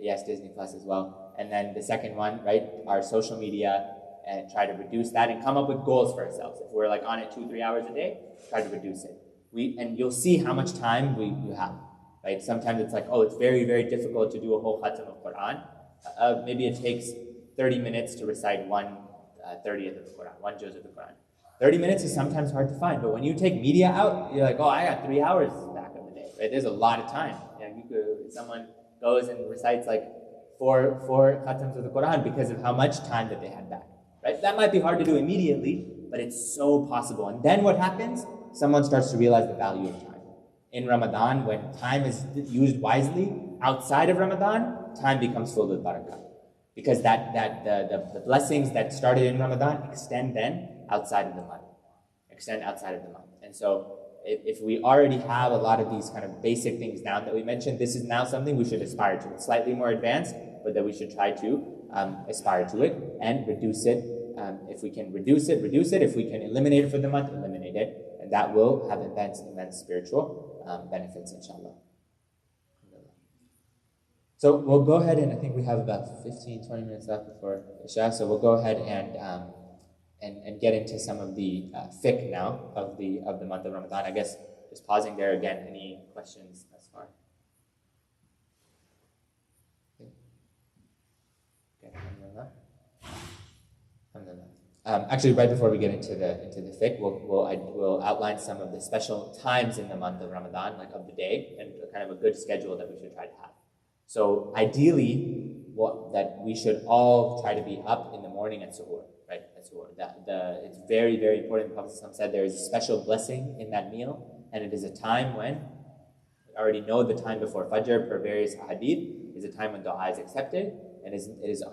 yes, Disney Plus as well. And then the second one, right, our social media, and try to reduce that and come up with goals for ourselves. If we're like on it 2-3 hours a day, try to reduce it. And you'll see how much time we have, right? Sometimes it's like, oh, it's very, very difficult to do a whole khatam of Quran. Maybe it takes 30 minutes to recite 1/30th of the Quran, 1 juz of the Quran. 30 minutes is sometimes hard to find, but when you take media out, you're like, oh, I got 3 hours back of the day, right? There's a lot of time. Someone goes and recites like four khatams of the Quran because of how much time that they had back, right? That might be hard to do immediately, but it's so possible. And then what happens? Someone starts to realize the value of time. In Ramadan, when time is used wisely, outside of Ramadan, time becomes full with barakah. Because the blessings that started in Ramadan extend then outside of the month. And so if we already have a lot of these kind of basic things down that we mentioned, this is now something we should aspire to. It's slightly more advanced, but that we should try to aspire to it and reduce it. If we can reduce it. If we can eliminate it for the month, eliminate it. And that will have immense spiritual benefits, inshallah. So we'll go ahead, and I think we have about 15-20 minutes left before Isha, so we'll go ahead and get into some of the fiqh now of the month of Ramadan. I guess just pausing there again, any questions thus far? Okay, alhamdulillah. Actually, right before we get into the fiqh, we'll outline some of the special times in the month of Ramadan, like of the day, and kind of a good schedule that we should try to have. So ideally, that we should all try to be up in the morning at suhoor, right? At suhoor. It's very, very important. The Prophet said there is a special blessing in that meal, and it is a time when, we already know the time before Fajr per various hadith, is a time when dua is accepted, and it is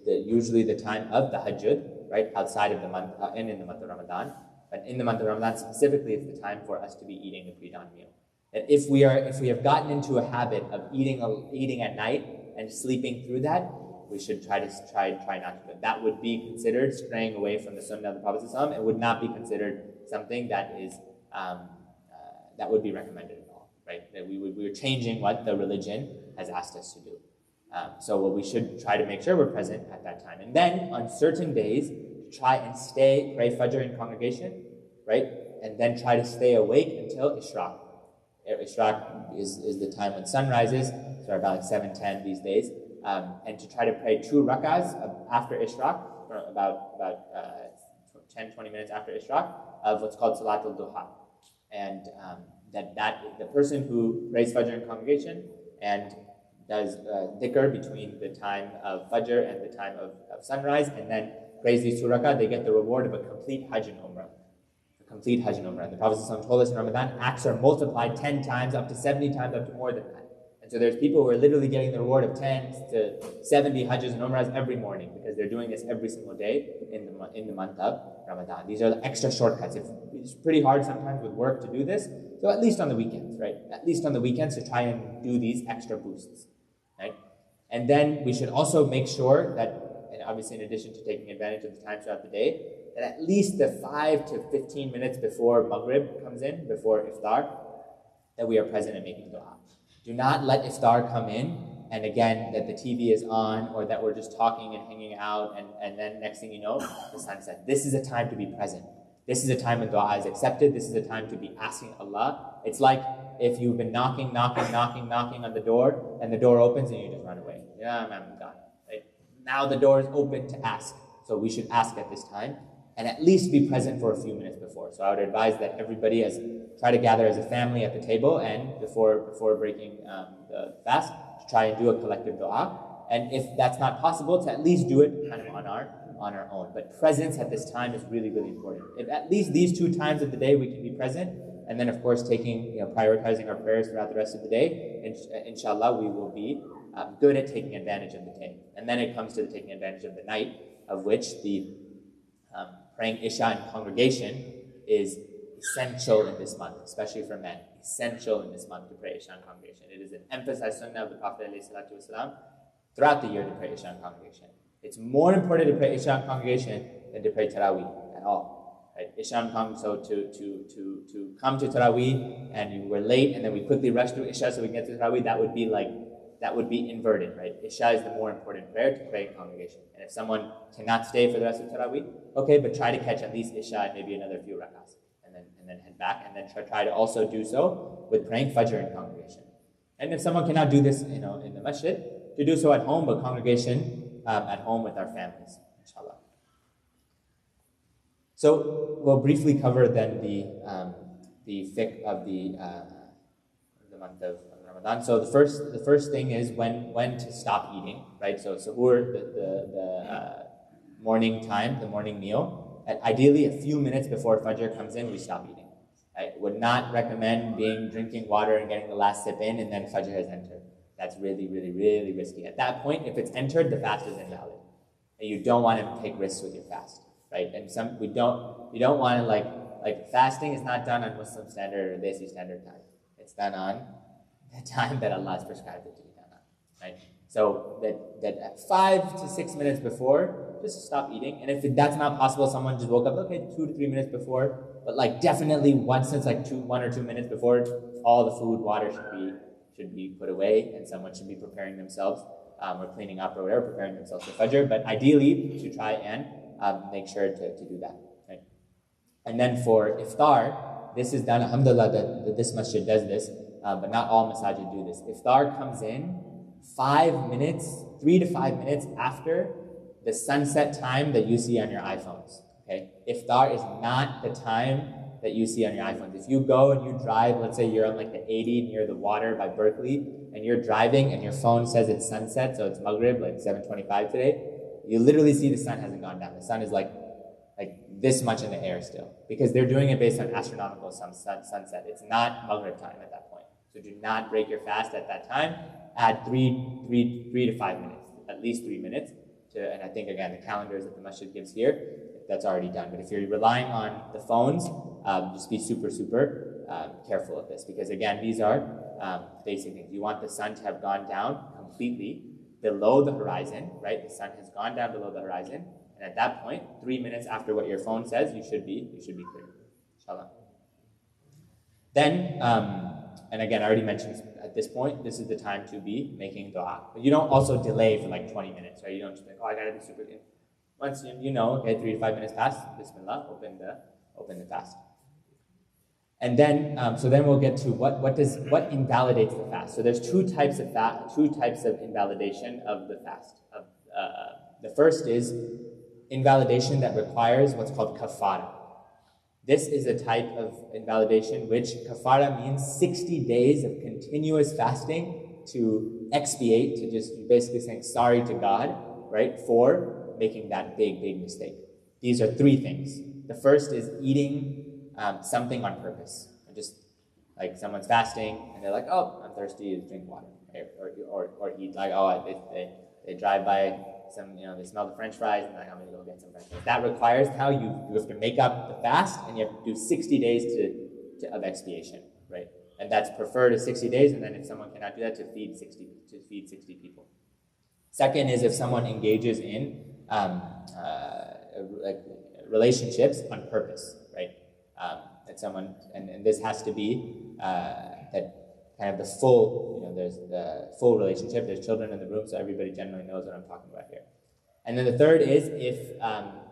usually the time of the Tahajjud, right, outside of the month, and in the month of Ramadan. But in the month of Ramadan specifically, it's the time for us to be eating the pre-dawn meal. And if we have gotten into a habit of eating at night and sleeping through that, we should try not to do it. That would be considered straying away from the sunnah of the Prophet ﷺ. It would not be considered something that is that would be recommended at all, right? That we're changing what the religion has asked us to do. So what we should try to make sure we're present at that time. And then on certain days, try and pray Fajr in congregation, right? And then try to stay awake until Ishraq. Ishraq is the time when sun rises, so about like 7:10 these days. And to try to pray 2 rak'ahs after Ishraq, or about 10-20 minutes after Ishraq, of what's called Salatul Duha. And that the person who prays Fajr in congregation and does dhikr between the time of Fajr and the time of sunrise, and then prays these 2 rak'ah, they get the reward of a complete Hajj and Umrah. A complete Hajj and Umrah. The Prophet ﷺ told us in Ramadan, acts are multiplied 10 times, up to 70 times, up to more than that. And so there's people who are literally getting the reward of 10 to 70 Hajjs and Umrahs every morning, because they're doing this every single day in the month of Ramadan. These are the extra shortcuts. It's pretty hard sometimes with work to do this, so at least on the weekends, right? At least on the weekends to try and do these extra boosts, right? And then we should also make sure that, and obviously in addition to taking advantage of the time throughout the day, that at least the 5 to 15 minutes before Maghrib comes in, before Iftar, that we are present and making dua. Do not let Iftar come in, and again, that the TV is on, or that we're just talking and hanging out, and then next thing you know, the sunset. This is a time to be present. This is a time when dua is accepted. This is a time to be asking Allah. It's like if you've been knocking on the door, and the door opens and you just run away. Yeah, I'm done. Right? Now the door is open to ask. So we should ask at this time, and at least be present for a few minutes before. So I would advise that everybody try to gather as a family at the table, and before breaking the fast, to try and do a collective dua. And if that's not possible, to at least do it kind of on our own. But presence at this time is really, really important. If at least these 2 times of the day we can be present, and then of course prioritizing our prayers throughout the rest of the day, inshallah we will be good at taking advantage of the day. And then it comes to the taking advantage of the night, of which the praying Isha in congregation is essential in this month, especially for men. Essential in this month to pray Isha in congregation. It is an emphasized sunnah of the Prophet ﷺ throughout the year to pray Isha in congregation. It's more important to pray Isha in congregation than to pray Taraweeh at all. Right? Isha in congregation, so to come to Taraweeh and you were late and then we quickly rushed through Isha so we can get to Taraweeh, that would be inverted, right? Isha is the more important prayer to pray in congregation. And if someone cannot stay for the rest of Taraweeh, okay, but try to catch at least Isha and maybe another few rakahs, and then head back, and then try to also do so with praying Fajr in congregation. And if someone cannot do this, in the masjid, to do so at home, but congregation at home with our families, inshallah. So we'll briefly cover then the fiqh of the month of Ramadan. So the first thing is when to stop eating, right? So suhoor, the morning time, the morning meal. Ideally, a few minutes before Fajr comes in, we stop eating. I would not recommend drinking water and getting the last sip in, and then Fajr has entered. That's really, really, really risky. At that point, if it's entered, the fast is invalid, and you don't want to take risks with your fast, right? And we don't want to like fasting is not done on Muslim standard or Desi standard time. It's done on the time that Allah has prescribed it to be done on, right? So that at 5 to 6 minutes before, just stop eating. And if that's not possible, someone just woke up, okay, 2 to 3 minutes before, but definitely once it's 1 or 2 minutes before, all the food, water should be put away, and someone should be preparing themselves, or cleaning up or whatever, preparing themselves for Fajr. But ideally, to try and make sure to do that, right? And then for Iftar, this is done, alhamdulillah, that this masjid does this, but not all masajid do this. Iftar comes in 3 to 5 minutes after the sunset time that you see on your iPhones, okay? Iftar is not the time that you see on your iPhones. If you go and you drive, let's say you're on the 80 near the water by Berkeley, and you're driving and your phone says it's sunset, so it's Maghrib, 7:25 today, you literally see the sun hasn't gone down. The sun is like this much in the air still, because they're doing it based on astronomical sunset. It's not Maghrib time at that point. So do not break your fast at that time. Add 3 to 5 minutes, at least 3 minutes. And I think, again, the calendars that the masjid gives here, that's already done. But if you're relying on the phones, just be super, super careful of this. Because, again, these are basic things. You want the sun to have gone down completely below the horizon, right? The sun has gone down below the horizon, and at that point, 3 minutes after what your phone says, you should be clear. Inshallah. Then, and again, I already mentioned at this point, this is the time to be making dua. But you don't also delay for like 20 minutes, right? You don't just think, oh, I gotta be super in. Once you know, okay, 3 to 5 minutes pass, Bismillah, open the fast. And then, so then we'll get to what invalidates the fast. So there's two types of invalidation of the fast. The first is invalidation that requires what's called kafara. This is a type of invalidation which kafara means 60 days of continuous fasting to expiate, to just basically saying sorry to God, right, for making that big mistake. These are three things. The first is eating something on purpose. Just like someone's fasting and they're like, oh, I'm thirsty, drink water, right? or eat like, oh, they drive by some, they smell the French fries and like, I'm gonna go get some French fries. That requires you have to make up the fast and you have to do 60 days of expiation, right? And that's preferred to 60 days, and then if someone cannot do that, to feed 60 people. Second is if someone engages in relationships on purpose, right? That someone, and this has to be that kind of the full, there's the full relationship. There's children in the room, so everybody generally knows what I'm talking about here. And then the third is if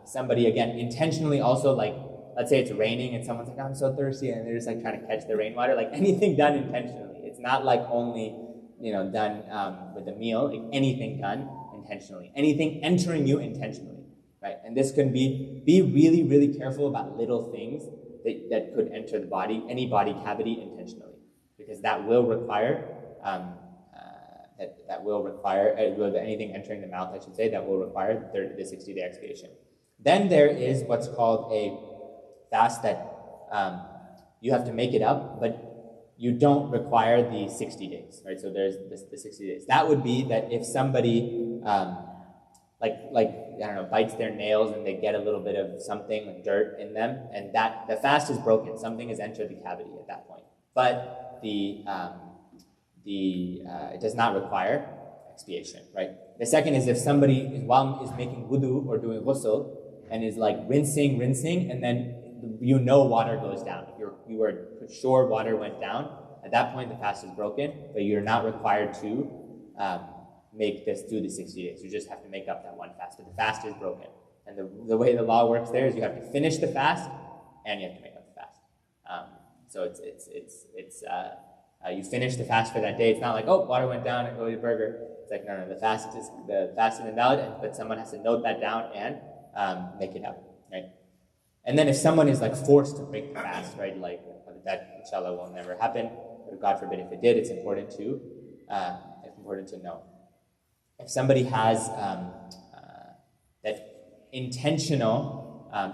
somebody, again, intentionally also, like, let's say it's raining and someone's like, oh, I'm so thirsty, and they're just like trying to catch the rainwater, like anything done intentionally. It's not like only, done with a meal, like anything done intentionally. Anything entering you intentionally, right? And this can be really, really careful about little things that could enter the body, any body cavity intentionally, because that will require anything entering the mouth, I should say, that will require the 60-day expiation. Then there is what's called a fast that you have to make it up, but you don't require the 60 days, right? So there's the 60 days. That would be that if somebody bites their nails and they get a little bit of something, like dirt in them, and that the fast is broken. Something has entered the cavity at that point. But it does not require expiation, right? The second is if somebody is making wudu or doing ghusl and is like rinsing, and then water goes down. You were sure water went down, at that point the fast is broken, but you're not required to make this through the 60 days. You just have to make up that one fast, but the fast is broken. And the way the law works there is you have to finish the fast and you have to make up the fast. So you finish the fast for that day. It's not like, oh, water went down and go eat a burger. It's like, no, the fast is invalid, but someone has to note that down and make it up, right? And then if someone is like forced to break the fast, right, like that inshallah will never happen, but God forbid if it did, it's important to know. If somebody has that intentional,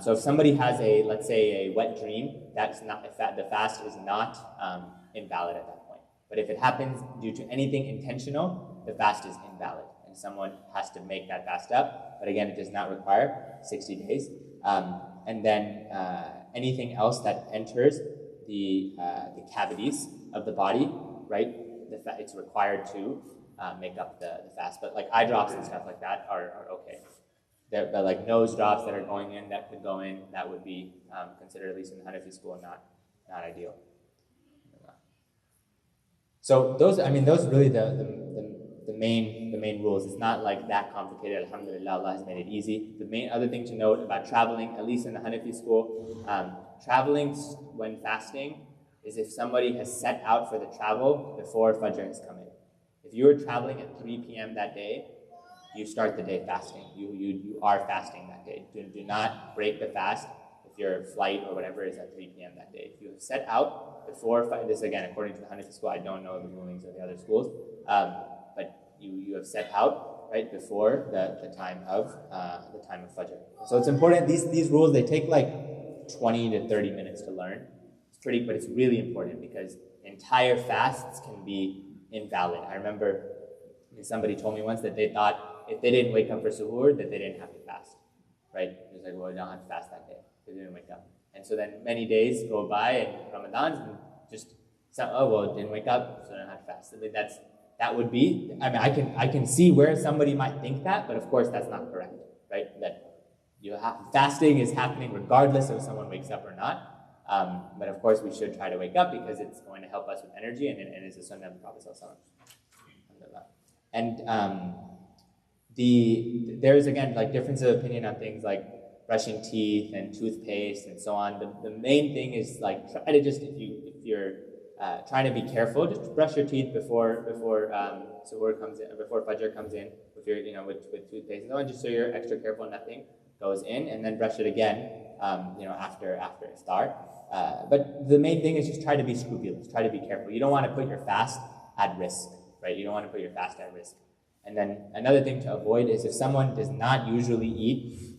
so if somebody has let's say a wet dream, that's not the fast is not invalid at that point. But if it happens due to anything intentional, the fast is invalid, and someone has to make that fast up. But again, it does not require 60 days. And then anything else that enters the cavities of the body, right? It's required to make up the fast. But like eye drops and stuff like that are okay. But like nose drops that are going in, that could go in, that would be considered, at least in the Hanafi school, not ideal. So those are really the main rules. It's not like that complicated. Alhamdulillah, Allah has made it easy. The main other thing to note about traveling, at least in the Hanafi school, traveling when fasting is if somebody has set out for the travel before Fajr has come in. If you are traveling at 3 p.m. that day, you start the day fasting. You are fasting that day. Do not break the fast if your flight or whatever is at 3 p.m. that day. If you have set out before, this again, according to the Hanafi school, I don't know the rulings of the other schools, but you have set out right before the time of Fajr. So it's important. These rules, they take like 20 to 30 minutes to learn. But it's really important because entire fasts can be invalid. I remember somebody told me once that they thought if they didn't wake up for suhoor, that they didn't have to fast, right? It was like, well, you don't have to fast that day because they didn't wake up. And so then many days go by and Ramadan and just, didn't wake up, so I don't have to fast. So that would be, I mean, I can see where somebody might think that, but of course that's not correct, right? That fasting is happening regardless of if someone wakes up or not. But of course we should try to wake up because it's going to help us with energy, and it's a sunnah of the Prophet ﷺ. And there's again like difference of opinion on things like brushing teeth and toothpaste and so on. The main thing is like try to just if you're trying to be careful, just brush your teeth before Suhoor comes in, before Fajr comes in with your with toothpaste and so on, just so you're extra careful nothing goes in, and then brush it again after Iftar. But the main thing is just try to be scrupulous, try to be careful. You don't want to put your fast at risk, right? You don't want to put your fast at risk. And then another thing to avoid is if someone does not usually eat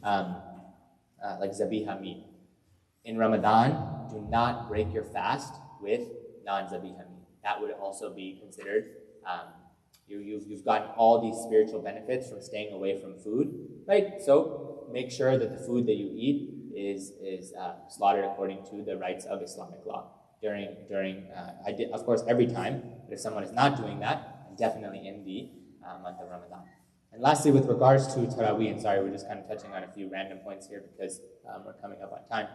like zabiha meat. In Ramadan, do not break your fast with non-zabiha meat. That would also be considered, you've gotten all these spiritual benefits from staying away from food, right? So make sure that the food that you eat is slaughtered according to the rights of Islamic law. Of course, every time, but if someone is not doing that, definitely in the month of Ramadan. And lastly, with regards to Taraweeh, and sorry, we're just kind of touching on a few random points here because we're coming up on time.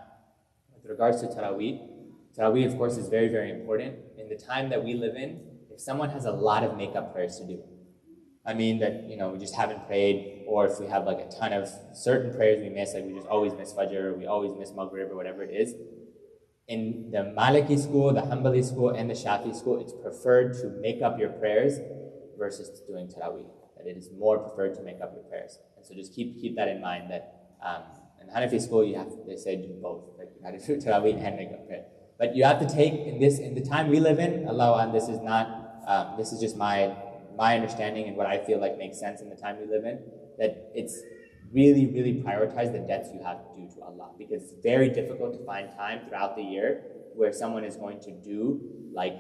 With regards to Taraweeh, of course, is very, very important. In the time that we live in, if someone has a lot of makeup prayers to do, I mean that, we just haven't prayed, or if we have like a ton of certain prayers we miss, like we just always miss Fajr, or we always miss Maghrib, or whatever it is, in the Maliki school, the Hanbali school, and the Shafi school, it's preferred to make up your prayers versus doing Taraweeh. That it is more preferred to make up your prayers. And so just keep that in mind, that in Hanafi school, they say do both. Like you have to do Taraweeh and make up prayer. But you have to take, in the time we live in, Allah, this is not, this is just my understanding and what I feel like makes sense in the time we live in, that it's really, really prioritize the debts you have to do to Allah, because it's very difficult to find time throughout the year where someone is going to do like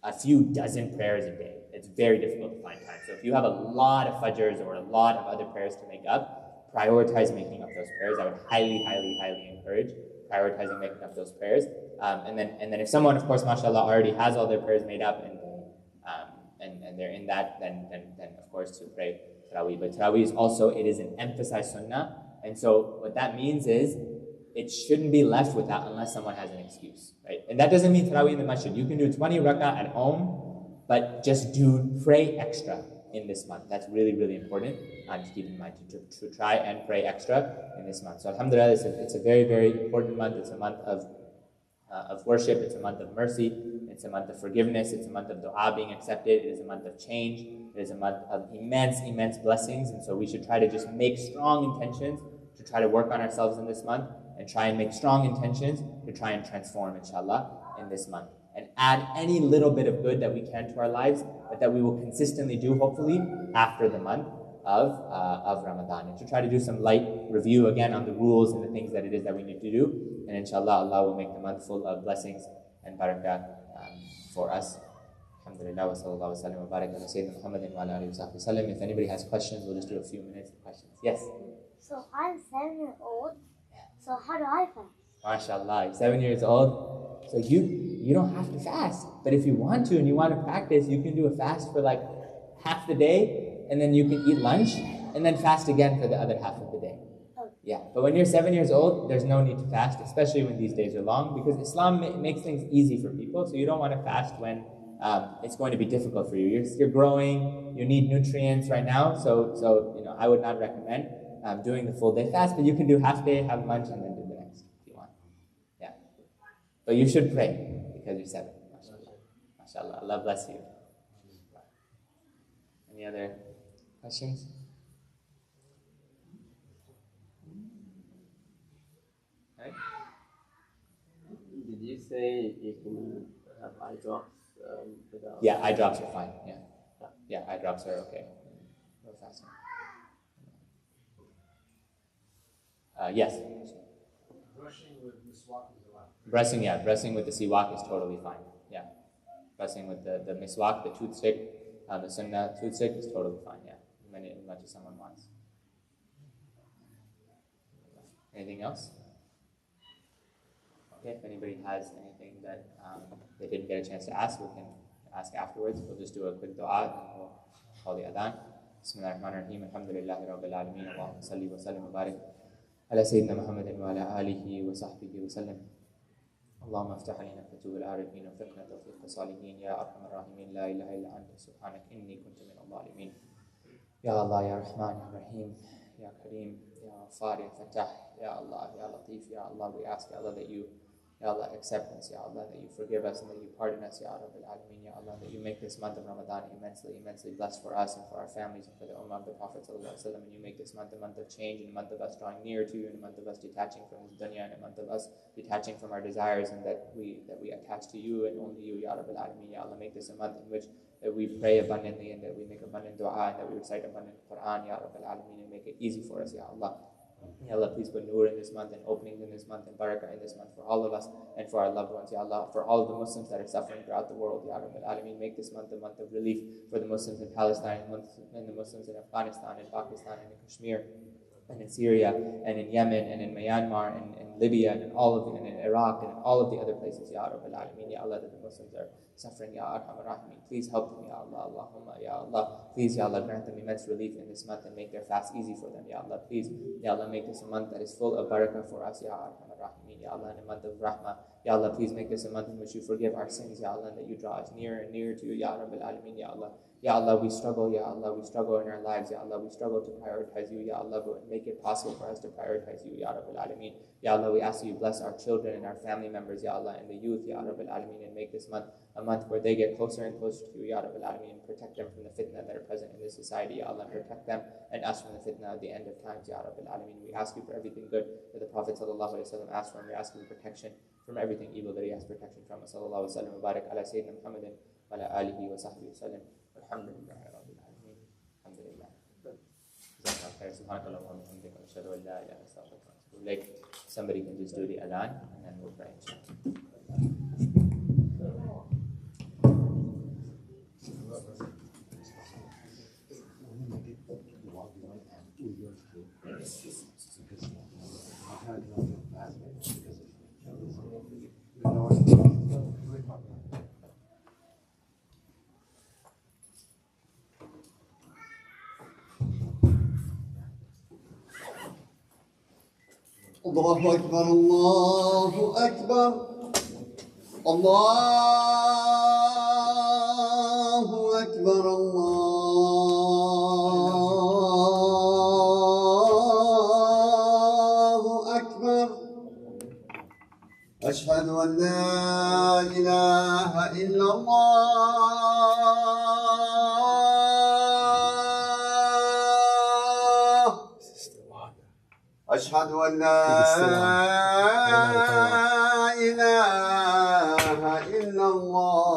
a few dozen prayers a day. It's very difficult to find time. So if you have a lot of Fajrs or a lot of other prayers to make up, prioritize making up those prayers. I would highly, highly, highly encourage prioritizing making up those prayers. And then if someone, of course, mashallah, already has all their prayers made up and they're in that, then of course to pray Taraweeh. But Taraweeh is also, it is an emphasized sunnah. And so what that means is it shouldn't be left without unless someone has an excuse, right? And that doesn't mean Taraweeh in the masjid. You can do 20 rak'ah at home, but just pray extra in this month. That's really, really important to keep in mind, to try and pray extra in this month. So alhamdulillah, it's a very, very important month. It's a month of worship. It's a month of mercy. It's a month of forgiveness. It's a month of dua being accepted. It is a month of change. It is a month of immense, immense blessings. And so we should try to just make strong intentions to try to work on ourselves in this month, and try and make strong intentions to try and transform, inshallah, in this month. And add any little bit of good that we can to our lives, but that we will consistently do, hopefully, after the month of Ramadan. And to try to do some light review again on the rules and the things that it is that we need to do. And inshallah, Allah will make the month full of blessings and barakah for us. Alhamdulillah, wa sallallahu wa sallam wa barak ala Sayyidina Muhammadin wa ala alihi wa sahbihi sallam. If anybody has questions, we'll just do a few minutes of questions. Yes? So I'm 7 years old. So how do I fast? MashaAllah, you're 7 years old. So you don't have to fast. But if you want to and you want to practice, you can do a fast for like half the day, and then you can eat lunch, and then fast again for the other half of the day. Yeah, but when you're 7 years old, there's no need to fast, especially when these days are long, because Islam makes things easy for people. So you don't want to fast when it's going to be difficult for you. You're growing, you need nutrients right now. So I would not recommend doing the full day fast, but you can do half day, have lunch, and then do the next if you want. Yeah, but you should pray because you're 7. MashaAllah. MashaAllah. Allah bless you. Any other questions? Right? Did you say you can have eye drops without? Yeah, eye drops are fine. Yeah, eye drops are okay. No fasting. Yes. Brushing with miswak is allowed. Brushing with the siwak is totally fine. Yeah. Brushing with the miswak, the toothstick, the sunnah toothstick is totally fine. Yeah. As much as someone wants. Anything else? Okay, if anybody has anything that they didn't get a chance to ask, we can ask afterwards. We'll just do a quick dua and then we'll call the adhan. Bismillahirrahmanirrahim. Alhamdulillahi Rabbil Alameen. Allahumma salli wa sallim wa barik ala Sayyidina Muhammadin wa ala alihi wa sahbihi wa sallam. اللهم افتح علينا فتوح العارفين وفقنا توفيق الصالحين يا ارحم الراحمين لا اله الا انت سبحانك اني كنت من الظالمين. يا الله يا رحمن يا رحيم يا كريم يا غفار يا فتاح يا الله يا لطيف يا Allah, we ask Ya Allah that you Ya Allah accept us, Ya Allah, that you forgive us and that you pardon us, Ya Rabbil Alameen, Ya Allah, that you make this month of Ramadan immensely blessed for us and for our families and for the Ummah of the Prophet ﷺ, and you make this month a month of change and a month of us drawing near to you and a month of us detaching from this dunya and a month of us detaching from our desires and that we attach to you and only you, Ya Rabbil Alameen, Ya Allah, make this a month in which that we pray abundantly and that we make abundant dua and that we recite abundant Quran, Ya Rabbil Alameen, and make it easy for us, Ya Allah. Ya Allah, please put nur in this month and openings in this month and barakah in this month for all of us and for our loved ones, Ya Allah, for all of the Muslims that are suffering throughout the world, Ya Rabbil Alameen, make this month a month of relief for the Muslims in Palestine and the Muslims in Afghanistan and Pakistan and in Kashmir and in Syria and in Yemen and in Myanmar and in Libya and in Iraq and in all of the other places, Ya Rabbil Alameen, Ya Allah, that the Muslims are suffering, Ya Arhamar Rahimin. Please help them, Ya Allah, Allahumma, Ya Allah. Please, Ya Allah, grant them immense relief in this month and make their fast easy for them, Ya Allah. Please, Ya Allah, make this a month that is full of barakah for us, Ya Arhamar Rahimin, Ya Allah, and a month of rahmah. Ya Allah, please make this a month in which you forgive our sins, Ya Allah, and that you draw us nearer and nearer to you, Ya Rabbil Alameen, Ya Allah. Ya Allah, we struggle, Ya Allah, we struggle in our lives, Ya Allah, we struggle to prioritize you, Ya Allah, but make it possible for us to prioritize you, Ya Rabbil Alameen. Ya Allah, we ask that you bless our children and our family members, Ya Allah, and the youth, Ya Rabbil Alameen, and make this month a month where they get closer and closer to you, Ya Rabbil Alameen, and protect them from the fitna that are present in this society, Ya Allah, and protect them and us from the fitna at the end of times, Ya Rabbil Alameen. We ask you for everything good that the Prophet ﷺ asked for, and we ask you for protection from everything evil that he asked protection from. Sallallahu alaihi wasallam, barik ala Sayyidina Muhammadin wa ala alihi wa sahbihi wa sallam. Alhamdulillah Rabbil Alameen. Alhamdulillah. Somebody can just do the adhan and then we'll pray, inshallah. الله أكبر الله أكبر الله أكبر الله أكبر أشهد أن لا إله إلا الله أشهد أن لا إله إلا الله